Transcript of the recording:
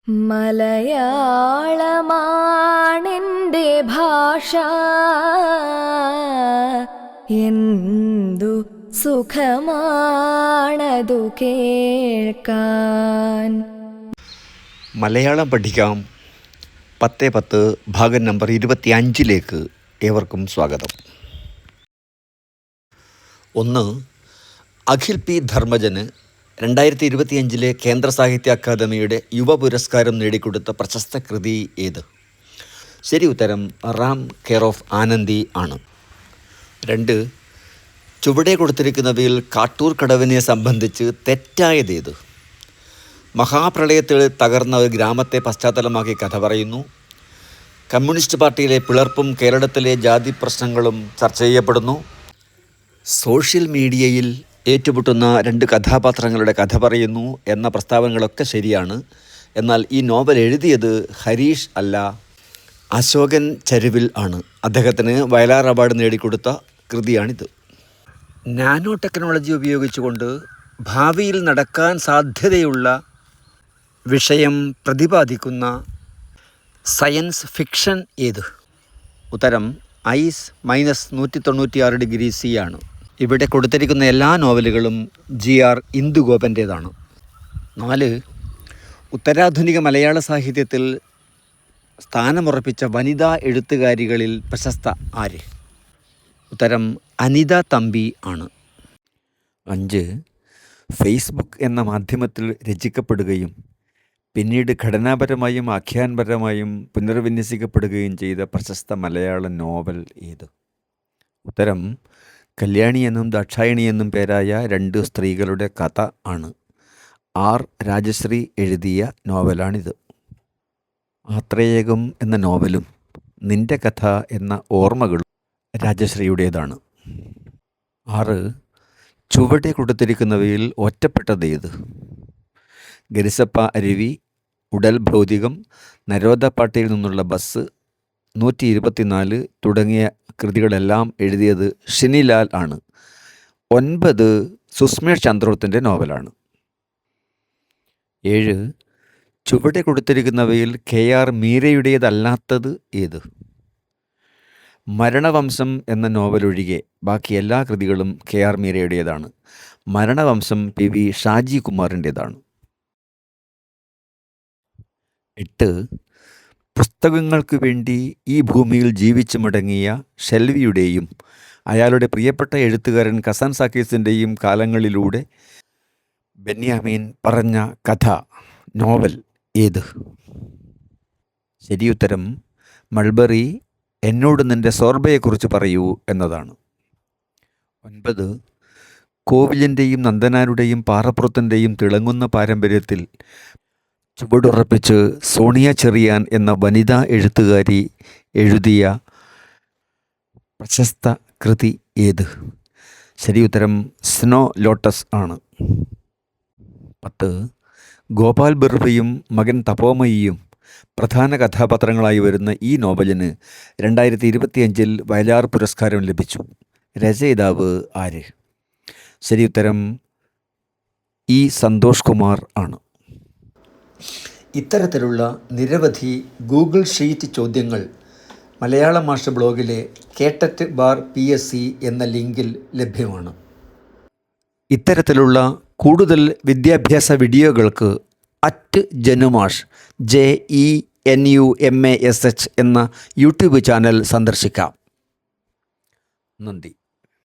മലയാളമാണെൻ്റെ ഭാഷ, എന്തു സുഖമാണതു കേൾക്കാൻ. മലയാളം പഠിക്കാം 10-10 ഭാഗം നമ്പർ 25 ഏവർക്കും സ്വാഗതം. 1. അഖിൽ പി ധർമ്മജന് 2025 കേന്ദ്ര സാഹിത്യ അക്കാദമിയുടെ യുവ പുരസ്കാരം നേടിക്കൊടുത്ത പ്രശസ്ത കൃതി ഏത്? ശരി ഉത്തരം റാം കെയർ ഓഫ് ആനന്ദി ആണ്. 2. ചുവടെ കൊടുത്തിരിക്കുന്നവയിൽ കാട്ടൂർ കടവിനെ സംബന്ധിച്ച് തെറ്റായതേത്? മഹാപ്രളയത്തിൽ തകർന്ന ഒരു ഗ്രാമത്തെ പശ്ചാത്തലമാക്കി കഥ പറയുന്നു. കമ്മ്യൂണിസ്റ്റ് പാർട്ടിയിലെ പിളർപ്പും കേരളത്തിലെ ജാതി പ്രശ്നങ്ങളും ചർച്ച ചെയ്യപ്പെടുന്നു. സോഷ്യൽ മീഡിയയിൽ ഏറ്റുമുട്ടുന്ന 2 കഥാപാത്രങ്ങളുടെ കഥ പറയുന്നു എന്ന പ്രസ്താവനകളൊക്കെ ശരിയാണ്. എന്നാൽ ഈ നോവൽ എഴുതിയത് ഹരീഷ് അല്ല, അശോകൻ ചരുവിൽ ആണ്. അദ്ദേഹത്തിന് വയലാർ അവാർഡ് നേടിക്കൊടുത്ത കൃതിയാണിത്. നാനോ ടെക്നോളജി ഉപയോഗിച്ചുകൊണ്ട് ഭാവിയിൽ നടക്കാൻ സാധ്യതയുള്ള വിഷയം പ്രതിപാദിക്കുന്ന സയൻസ് ഫിക്ഷൻ ഏത്? ഉത്തരം ഐസ് -196° C ആണ്. ഇവിടെ കൊടുത്തിരിക്കുന്ന എല്ലാ നോവലുകളും GR ഇന്ദുഗോപൻ്റേതാണ്. 4. ഉത്തരാധുനിക മലയാള സാഹിത്യത്തിൽ സ്ഥാനമുറപ്പിച്ച വനിതാ എഴുത്തുകാരികളിൽ പ്രശസ്ത ആര്? ഉത്തരം അനിത തമ്പി ആണ്. 5. ഫേസ്ബുക്ക് എന്ന മാധ്യമത്തിൽ രചിക്കപ്പെടുകയും പിന്നീട് ഘടനാപരമായും ആഖ്യാനപരമായും പുനർവിന്യസിക്കപ്പെടുകയും ചെയ്ത പ്രശസ്ത മലയാള നോവൽ ഏത്? ഉത്തരം കല്യാണി എന്നും ദാക്ഷായണി എന്നും പേരായ 2 സ്ത്രീകളുടെ കഥ ആണ്. R രാജശ്രീ എഴുതിയ നോവലാണിത്. ആത്രേയകം എന്ന നോവലും നിന്റെ കഥ എന്ന ഓർമ്മകളും രാജശ്രീയുടേതാണ്. 6. ചുവടെ കൊടുത്തിരിക്കുന്നവയിൽ ഒറ്റപ്പെട്ടതേത്? ഗരിസപ്പ അരുവി, ഉടൽ ഭൗതികം, നരോദ പാട്ടയിൽ നിന്നുള്ള ബസ്, 124 തുടങ്ങിയ കൃതികളെല്ലാം എഴുതിയത് ഷിനിലാൽ ആണ്. 9 സുസ്മേഷ് ചന്ദ്രോത്തിൻ്റെ നോവലാണ്. 7. ചുവടെ കൊടുത്തിരിക്കുന്നവയിൽ KR മീരയുടേതല്ലാത്തത് ഏത്? മരണവംശം എന്ന നോവലൊഴികെ ബാക്കി എല്ലാ കൃതികളും KR മീരയുടേതാണ്. മരണവംശം PV ഷാജി കുമാറിൻ്റേതാണ്. 8. പുസ്തകങ്ങൾക്ക് വേണ്ടി ഈ ഭൂമിയിൽ ജീവിച്ചു മടങ്ങിയ ഷെൽവിയുടെയും അയാളുടെ പ്രിയപ്പെട്ട എഴുത്തുകാരൻ കസാൻ സാക്കീസിൻ്റെയും കാലങ്ങളിലൂടെ ബെന്യാമീൻ പറഞ്ഞ കഥ നോവൽ ഏത്? ശരിയുത്തരം മൾബറി എന്നോട് നിൻ്റെ സോർബയെക്കുറിച്ച് പറയൂ എന്നതാണ്. 9. കോവിലിൻ്റെയും നന്ദനാരുടെയും പാറപ്പുറത്തിൻ്റെയും തിളങ്ങുന്ന പാരമ്പര്യത്തിൽ ചുവടുറപ്പിച്ച് സോണിയ ചെറിയാൻ എന്ന വനിതാ എഴുത്തുകാരി എഴുതിയ പ്രശസ്ത കൃതി ഏത്? ശരിയുത്തരം സ്നോ ലോട്ടസ് ആണ്. 10. ഗോപാൽ ബെർവയും മകൻ തപോമയിയും പ്രധാന കഥാപാത്രങ്ങളായി വരുന്ന ഈ നോവലിന് 2025 വയലാർ പുരസ്കാരം ലഭിച്ചു. രചയിതാവ് ആര്? ശരിയുത്തരം സന്തോഷ് കുമാർ ആണ്. ഇത്തരത്തിലുള്ള നിരവധി ഗൂഗിൾ ഷീറ്റ് ചോദ്യങ്ങൾ മലയാളം മാഷ് ബ്ലോഗിലെ KTET/PSC എന്ന ലിങ്കിൽ ലഭ്യമാണ്. ഇത്തരത്തിലുള്ള കൂടുതൽ വിദ്യാഭ്യാസ വീഡിയോകൾക്ക് @ജനുമാഷ് JENUMASH എന്ന യൂട്യൂബ് ചാനൽ സന്ദർശിക്കാം. നന്ദി.